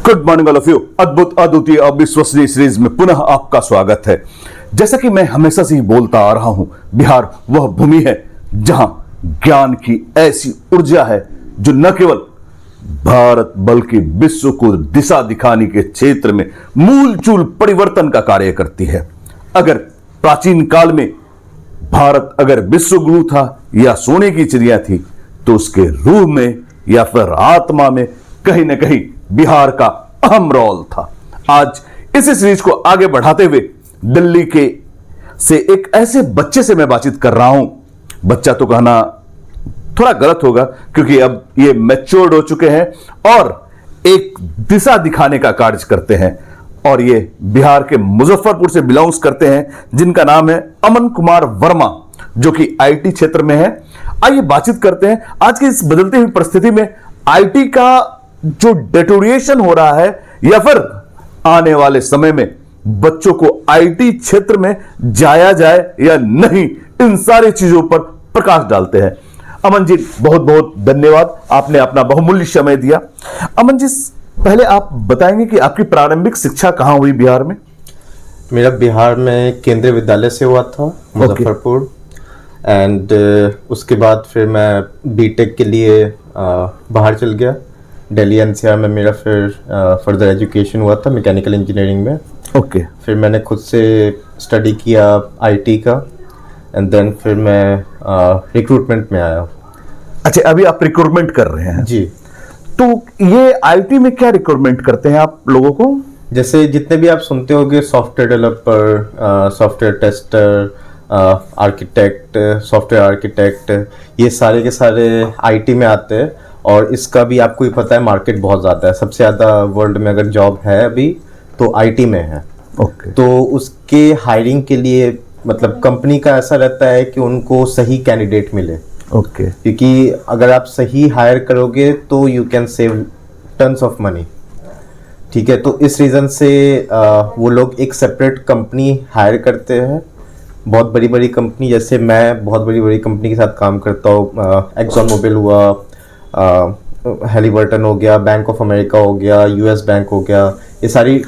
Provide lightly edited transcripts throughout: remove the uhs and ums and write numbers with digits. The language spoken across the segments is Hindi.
Good morning all of you. अद्भुत, अद्वितीय, अविश्वसनीय सीरीज में पुनः आपका स्वागत है। जैसा कि मैं हमेशा से ही बोलता आ रहा हूं, बिहार वह भूमि है जहां ज्ञान की ऐसी ऊर्जा है जो न केवल भारत बल्कि विश्व को दिशा दिखाने के क्षेत्र में मूलचूल परिवर्तन का कार्य करती है। अगर प्राचीन काल में भारत अगर विश्व गुरु था या सोने की चिड़िया थी, तो उसके रूह में या फिर आत्मा में कहीं ना कहीं बिहार का अहम रोल था। आज इसी सीरीज को आगे बढ़ाते हुए दिल्ली के से एक ऐसे बच्चे से मैं बातचीत कर रहा हूं। बच्चा तो कहना थोड़ा गलत होगा क्योंकि अब ये मैच्योर्ड हो चुके हैं और एक दिशा दिखाने का कार्य करते हैं, और ये बिहार के मुजफ्फरपुर से बिलोंग्स करते हैं, जिनका नाम है अमन कुमार वर्मा, जो कि आईटी क्षेत्र में है। आइए बातचीत करते हैं आज की इस बदलती हुई परिस्थिति में आईटी का जो डेटोरिएशन हो रहा है या फिर आने वाले समय में बच्चों को आईटी क्षेत्र में जाया जाए या नहीं, इन सारी चीजों पर प्रकाश डालते हैं। अमन जी, बहुत बहुत धन्यवाद, आपने अपना बहुमूल्य समय दिया। अमन जी, पहले आप बताएंगे कि आपकी प्रारंभिक शिक्षा कहां हुई बिहार में? मेरा बिहार में केंद्रीय विद्यालय से हुआ था, मुजफ्फरपुर। एंड उसके बाद फिर मैं बीटेक के लिए बाहर चल गया, दिल्ली एनसीआर में मेरा फिर फर्दर एजुकेशन हुआ था मैकेनिकल इंजीनियरिंग में। ओके। फिर मैंने खुद से स्टडी किया आईटी का, एंड देन फिर मैं रिक्रूटमेंट में आया। अच्छा, अभी आप रिक्रूटमेंट कर रहे हैं? जी। तो ये आईटी में क्या रिक्रूटमेंट करते हैं आप लोगों को? जैसे जितने भी आप सुनते होंगे, software developer, software tester, architect, software architect, ये सारे के सारे आईटी में आते हैं। और इसका भी आपको ही पता है, मार्केट बहुत ज़्यादा है। सबसे ज़्यादा वर्ल्ड में अगर जॉब है अभी तो आईटी में है। ओके। तो उसके हायरिंग के लिए मतलब कंपनी का ऐसा रहता है कि उनको सही कैंडिडेट मिले। ओके। क्योंकि अगर आप सही हायर करोगे तो you can save tons of money. ठीक है, तो इस रीज़न से वो लोग एक सेपरेट कंपनी हायर करते हैं, बहुत बड़ी बड़ी कंपनी। जैसे मैं बहुत बड़ी बड़ी कंपनी के साथ काम करता हूँ, एक्सॉन मोबिल हुआ, हैलिबर्टन हो गया, बैंक ऑफ अमेरिका हो गया, यूएस बैंक हो गया, ये सारी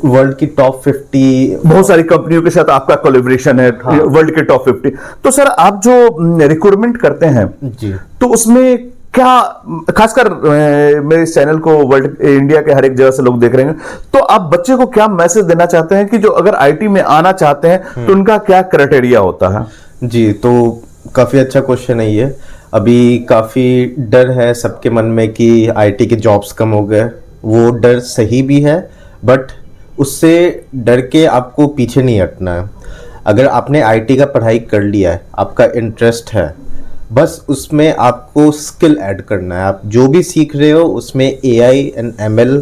वर्ल्ड की टॉप 50 बहुत सारी कंपनियों के साथ आपका कोलैबोरेशन है। हाँ। वर्ल्ड के टॉप 50। तो सर, आप जो रिक्रूटमेंट करते हैं जी, तो उसमें क्या, खासकर मेरे इस चैनल को वर्ल्ड इंडिया के हर एक जगह से लोग देख रहे हैं, तो आप बच्चे को क्या मैसेज देना चाहते हैं कि जो अगर आईटी में आना चाहते हैं तो उनका क्या क्राइटेरिया होता है? जी, तो काफ़ी अच्छा क्वेश्चन है ये। अभी काफ़ी डर है सबके मन में कि आईटी के जॉब्स कम हो गए। वो डर सही भी है, बट उससे डर के आपको पीछे नहीं हटना है। अगर आपने आईटी का पढ़ाई कर लिया है, आपका इंटरेस्ट है, बस उसमें आपको स्किल ऐड करना है। आप जो भी सीख रहे हो उसमें एआई एंड एमएल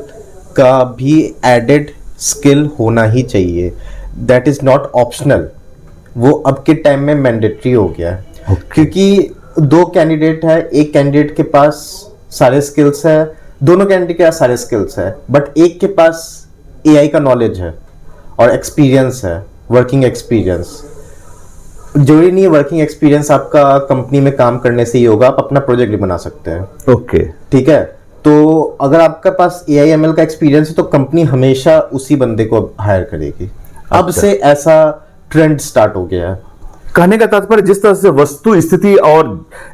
का भी एडेड स्किल होना ही चाहिए। दैट इज़ नॉट ऑप्शनल, वो अब के टाइम में मैंडेटरी हो गया है। क्योंकि दो कैंडिडेट है, एक कैंडिडेट के पास सारे स्किल्स है, दोनों कैंडिडेट के पास सारे स्किल्स है, बट एक के पास एआई का नॉलेज है और एक्सपीरियंस है, वर्किंग एक्सपीरियंस। जरूरी नहीं है वर्किंग एक्सपीरियंस आपका कंपनी में काम करने से ही होगा, आप अपना प्रोजेक्ट भी बना सकते हैं। ओके। ठीक है, तो अगर आपके पास एआई एमएल का एक्सपीरियंस है तो कंपनी हमेशा उसी बंदे को हायर करेगी। अब से ऐसा ट्रेंड स्टार्ट हो गया है। कहने का तात्पर्य, जिस तरह से वस्तु स्थिति और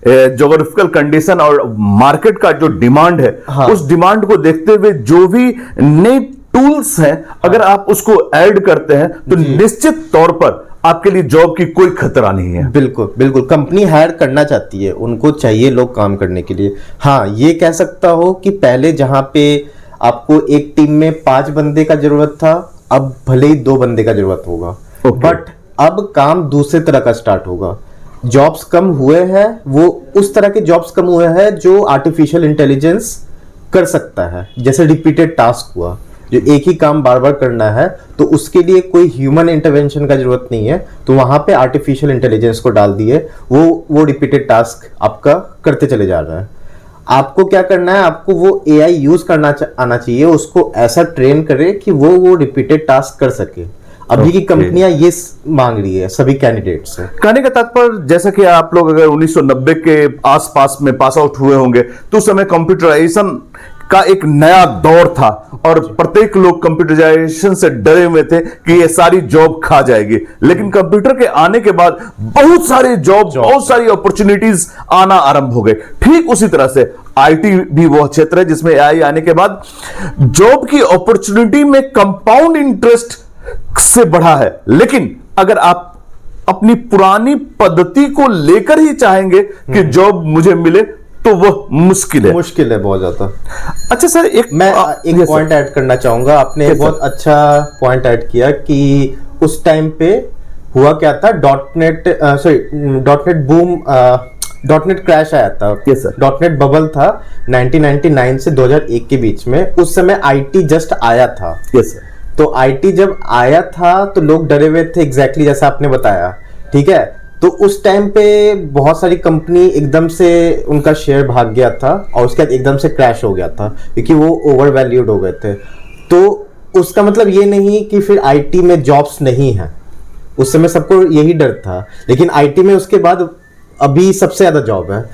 ज्योग्राफिकल कंडीशन और मार्केट का जो डिमांड है, हाँ, उस डिमांड को देखते हुए जो भी नए टूल्स हैं, अगर आप उसको ऐड करते हैं तो निश्चित तौर पर आपके लिए जॉब की कोई खतरा नहीं है। बिल्कुल बिल्कुल, कंपनी हायर करना चाहती है, उनको चाहिए लोग काम करने के लिए। हाँ, ये कह सकता हो कि पहले जहां पे आपको एक टीम में 5 बंदे का जरूरत था, अब भले ही 2 बंदे का जरूरत होगा। बट अब काम दूसरे तरह का स्टार्ट होगा। जॉब्स कम हुए हैं, वो उस तरह के जॉब्स कम हुए हैं जो आर्टिफिशियल इंटेलिजेंस कर सकता है। जैसे रिपीटेड टास्क हुआ, जो एक ही काम बार बार करना है, तो उसके लिए कोई ह्यूमन इंटरवेंशन का जरूरत नहीं है, तो वहां पे आर्टिफिशियल इंटेलिजेंस को डाल दिए, वो रिपीटेड टास्क आपका करते चले जा रहा है। आपको क्या करना है, आपको वो एआई यूज करना आना चाहिए, उसको ऐसा ट्रेन करे कि वो रिपीटेड टास्क कर सके। अभी की कंपनियां ये मांग रही है सभी कैंडिडेट से। कहने का तात्पर्य, जैसा कि आप लोग अगर 1990 के आसपास में पास आउट हुए होंगे तो उस समय कंप्यूटराइजेशन का एक नया दौर था और प्रत्येक लोग कंप्यूटराइजेशन से डरे हुए थे कि ये सारी जॉब खा जाएगी, लेकिन कंप्यूटर के आने के बाद बहुत सारे जॉब, बहुत सारी अपॉर्चुनिटीज आना आरंभ हो गए। ठीक उसी तरह से आईटी भी वह क्षेत्र है जिसमें एआई आने के बाद जॉब की अपॉर्चुनिटी में कंपाउंड इंटरेस्ट से बढ़ा है। लेकिन अगर आप अपनी पुरानी पद्धति को लेकर ही चाहेंगे कि जॉब मुझे मिले तो वह मुश्किल है बहुत ज्यादा। अच्छा सर, मैं एक पॉइंट ऐड करना चाहूंगा। आपने बहुत अच्छा पॉइंट ऐड किया कि उस टाइम पे हुआ क्या था, डॉटनेट बूम, डॉटनेट क्रैश आया था। डॉटनेट बबल था 1999 से 2001 के बीच में। उस समय आईटी जस्ट आया था। तो आईटी जब आया था तो लोग डरे हुए थे, एग्जैक्टली जैसा आपने बताया, ठीक है। तो उस टाइम पे बहुत सारी कंपनी एकदम से उनका शेयर भाग गया था और उसके बाद एकदम से क्रैश हो गया था क्योंकि वो ओवर वैल्यूड हो गए थे। तो उसका मतलब ये नहीं कि फिर आईटी में जॉब्स नहीं है, उस समय सबको यही डर था। लेकिन आईटी में उसके बाद अभी सबसे ज्यादा जॉब है।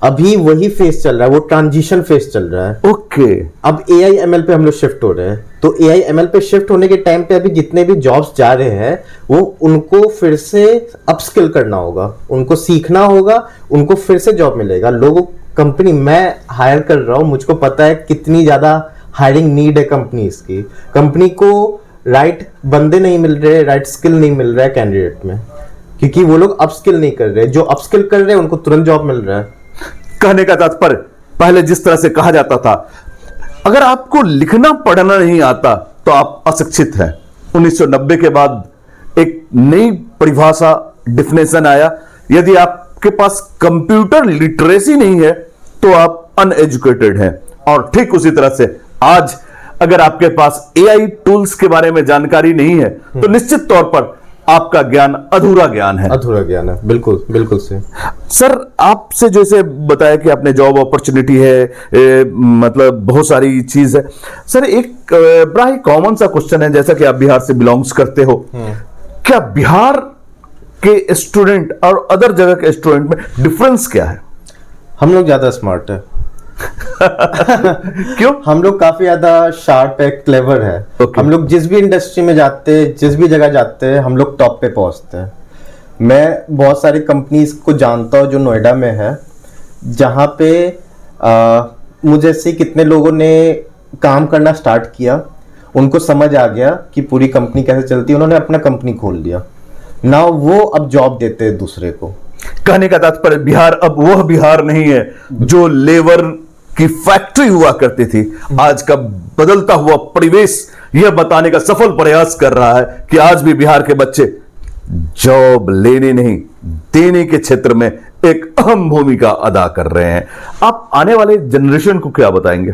अभी वही फेज चल रहा है, वो ट्रांजिशन फेज चल रहा है। ओके। अब एआई एमएल पे हम लोग शिफ्ट हो रहे हैं। तो एआई एमएल पे शिफ्ट होने के टाइम पे अभी जितने भी जॉब्स जा रहे हैं वो उनको फिर से अपस्किल करना होगा, उनको सीखना होगा, उनको फिर से जॉब मिलेगा। लोगों कंपनी मैं हायर कर रहा हूँ, मुझको पता है कितनी ज्यादा हायरिंग नीड है कंपनीज की। कंपनी को राइट बंदे नहीं मिल रहे, राइट स्किल नहीं मिल रहा है कैंडिडेट में, क्योंकि वो लोग अपस्किल नहीं कर रहे। जो अपस्किल कर रहे हैं उनको तुरंत जॉब मिल रहा है। कहने का तात्पर्य, पहले जिस तरह से कहा जाता था अगर आपको लिखना पढ़ना नहीं आता तो आप अशिक्षित हैं, 1990 के बाद एक नई परिभाषा, डिफिनेशन आया, यदि आपके पास कंप्यूटर लिटरेसी नहीं है तो आप अनएजुकेटेड हैं। और ठीक उसी तरह से आज अगर आपके पास एआई टूल्स के बारे में जानकारी नहीं है तो निश्चित तौर पर आपका ज्ञान अधूरा ज्ञान है। अधूरा ज्ञान है, बिल्कुल बिल्कुल सही। सर, आपसे जैसे बताया कि आपने जॉब अपॉर्चुनिटी है, मतलब बहुत सारी चीज है। सर, एक बड़ा ही कॉमन सा क्वेश्चन है, जैसा कि आप बिहार से बिलोंग्स करते हो, क्या बिहार के स्टूडेंट और अदर जगह के स्टूडेंट में डिफरेंस क्या है? हम लोग ज्यादा स्मार्ट है। क्यों? हम लोग काफी ज्यादा शार्प है, क्लेवर है। हम लोग जिस भी इंडस्ट्री में जाते हैं, जिस भी जगह जाते हैं, हम लोग टॉप पे पहुंचते हैं। मैं बहुत सारी कंपनीज को जानता हूँ जो नोएडा में है, जहाँ पे मुझे से कितने लोगों ने काम करना स्टार्ट किया, उनको समझ आ गया कि पूरी कंपनी कैसे चलती है, उन्होंने अपना कंपनी खोल लिया ना, वो अब जॉब देते हैं दूसरे को। कहने का तात्पर्य, बिहार अब वह बिहार नहीं है जो लेबर की फैक्ट्री हुआ करती थी। आज का बदलता हुआ परिवेश यह बताने का सफल प्रयास कर रहा है कि आज भी बिहार के बच्चे जॉब लेने नहीं, देने के क्षेत्र में एक अहम भूमिका अदा कर रहे हैं। आप आने वाले जनरेशन को क्या बताएंगे?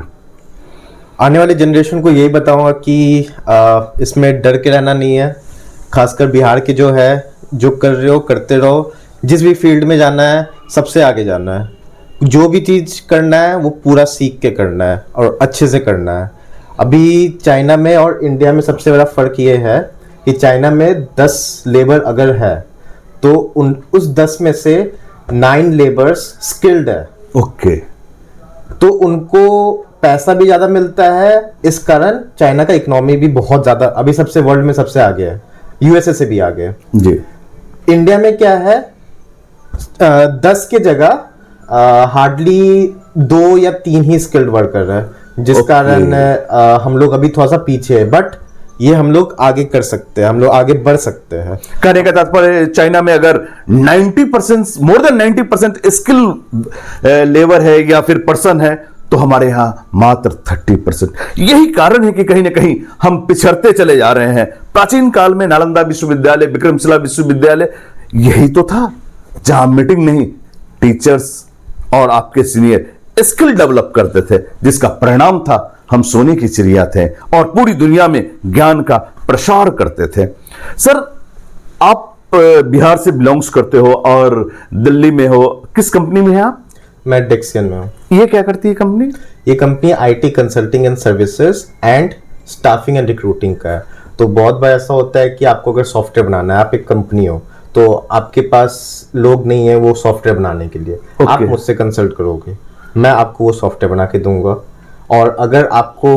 आने वाले जनरेशन को यही बताऊंगा कि इसमें डर के रहना नहीं है। खासकर बिहार के जो है, जो कर रहे हो करते रहो। जिस भी फील्ड में जाना है सबसे आगे जाना है। जो भी चीज करना है वो पूरा सीख के करना है और अच्छे से करना है। अभी चाइना में और इंडिया में सबसे बड़ा फर्क ये है कि चाइना में 10 लेबर अगर है तो उस 10 में से 9 लेबर्स स्किल्ड है। ओके। तो उनको पैसा भी ज्यादा मिलता है। इस कारण चाइना का इकोनॉमी भी बहुत ज्यादा अभी सबसे वर्ल्ड में सबसे आगे है, यूएसए से भी आगे है जी। इंडिया में क्या है, 10 के जगह हार्डली 2 या 3 ही स्किल्ड वर्कर है, जिस कारण हम लोग अभी थोड़ा सा पीछे है। बट ये हम लोग आगे कर सकते हैं, हम लोग आगे बढ़ सकते हैं। कहने का तात्पर्य, चाइना में अगर 90%, मोर देन 90% स्किल लेबर है या फिर पर्सन है, तो हमारे यहां मात्र 30%। यही कारण है कि कहीं ना कहीं हम पिछड़ते चले जा रहे हैं। प्राचीन काल में नालंदा विश्वविद्यालय, विक्रमशिला विश्वविद्यालय यही तो था, जहां मीटिंग नहीं, टीचर्स और आपके सीनियर स्किल डेवलप करते थे, जिसका परिणाम था हम सोने की चिड़िया थे और पूरी दुनिया में ज्ञान का प्रसार करते थे। सर, आप बिहार से बिलोंग्स करते हो और दिल्ली में हो, किस कंपनी में हैं आप? मैं डेक्सियन में हूं। ये क्या करती है कंपनी? ये company IT consulting and services and staffing and recruiting का है। तो बहुत बार ऐसा होता है कि आपको अगर सॉफ्टवेयर बनाना है, आप एक कंपनी हो तो आपके पास लोग नहीं है वो सॉफ्टवेयर बनाने के लिए, आप मुझसे कंसल्ट करोगे, मैं आपको वो सॉफ्टवेयर बना के दूंगा और अगर आपको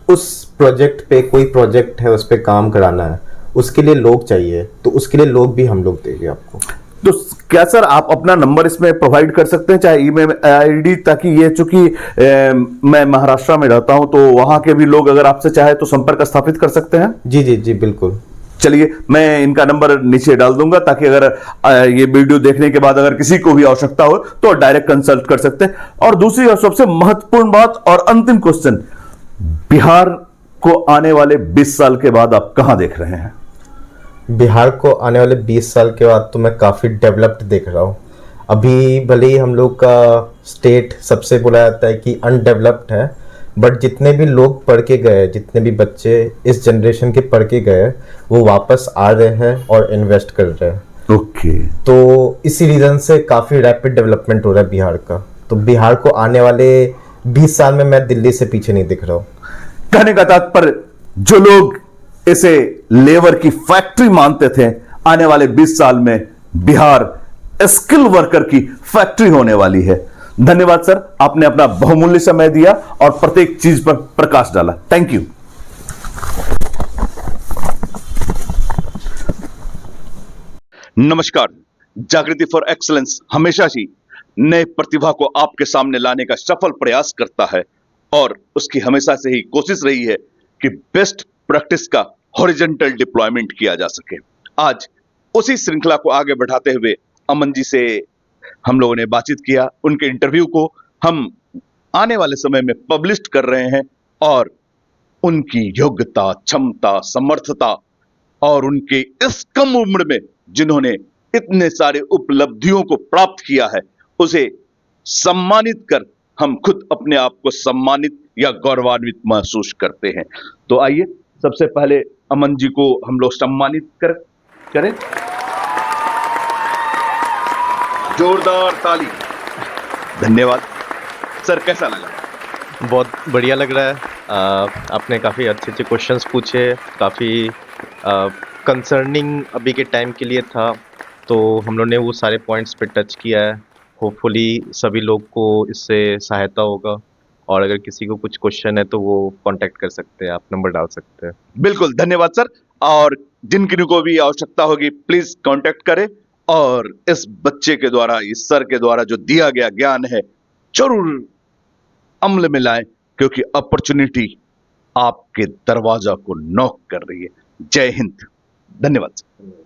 उस प्रोजेक्ट पे कोई प्रोजेक्ट है उस पे काम कराना है, उसके लिए लोग चाहिए, तो उसके लिए लोग भी हम लोग देंगे आपको। तो क्या सर आप अपना नंबर इसमें प्रोवाइड कर सकते हैं, चाहे ईमेल आईडी, ताकि ये चूंकि मैं महाराष्ट्र में रहता हूं तो वहां के भी लोग अगर आपसे चाहे तो संपर्क स्थापित कर सकते हैं? जी जी जी बिल्कुल। चलिए मैं इनका नंबर नीचे डाल दूंगा, ताकि अगर ये वीडियो देखने के बाद अगर किसी को भी आवश्यकता हो तो डायरेक्ट कंसल्ट कर सकते हैं। और दूसरी और सबसे महत्वपूर्ण बात और अंतिम क्वेश्चन, बिहार को आने वाले 20 साल के बाद आप कहां देख रहे हैं? बिहार को आने वाले 20 साल के बाद तो मैं काफ़ी डेवलप्ड देख रहा हूँ। अभी भले ही हम लोग का स्टेट सबसे बोला जाता है कि अनडेवलप्ड है, बट जितने भी लोग पढ़ के गए, जितने भी बच्चे इस जनरेशन के पढ़ के गए, वो वापस आ रहे हैं और इन्वेस्ट कर रहे हैं। ओके। तो इसी रीज़न से काफ़ी रैपिड डेवलपमेंट हो रहा है बिहार का। तो बिहार को आने वाले 20 साल में मैं दिल्ली से पीछे नहीं दिख रहा हूँ। कहने का तात्पर्य, जो लोग इसे लेबर की फैक्ट्री मानते थे, आने वाले 20 साल में बिहार स्किल वर्कर की फैक्ट्री होने वाली है। धन्यवाद सर, आपने अपना बहुमूल्य समय दिया और प्रत्येक चीज पर प्रकाश डाला। Thank you. नमस्कार। जागृति फॉर एक्सीलेंस हमेशा ही नए प्रतिभा को आपके सामने लाने का सफल प्रयास करता है और उसकी हमेशा से ही कोशिश रही है कि बेस्ट प्रैक्टिस का हॉरिजॉन्टल डिप्लॉयमेंट किया जा सके। आज उसी श्रृंखला को आगे बढ़ाते हुए अमन जी से हम लोगों ने बातचीत किया। उनके इंटरव्यू को हम आने वाले समय में पब्लिश कर रहे हैं और उनकी योग्यता, क्षमता, समर्थता और उनके इस कम उम्र में जिन्होंने इतने सारे उपलब्धियों को प्राप्त किया है, उसे सम्मानित कर हम खुद अपने आप को सम्मानित या गौरवान्वित महसूस करते हैं। तो आइए सबसे पहले अमन जी को हम लोग सम्मानित करें। जोरदार ताली। धन्यवाद सर, कैसा लगा? बहुत बढ़िया लग रहा है। आपने काफ़ी अच्छे अच्छे क्वेश्चंस पूछे, काफ़ी कंसर्निंग अभी के टाइम के लिए था, तो हम लोग ने वो सारे पॉइंट्स पे टच किया है। होपफुली सभी लोग को इससे सहायता होगा, और अगर किसी को कुछ क्वेश्चन है तो वो कांटेक्ट कर सकते हैं, आप नंबर डाल सकते हैं। बिल्कुल, धन्यवाद सर। और जिन किन्हीं को भी आवश्यकता होगी प्लीज कांटेक्ट करें और इस बच्चे के द्वारा, इस सर के द्वारा जो दिया गया ज्ञान है जरूर अमल में लाएं, क्योंकि अपॉर्चुनिटी आपके दरवाजा को नॉक कर रही है। जय हिंद। धन्यवाद सर।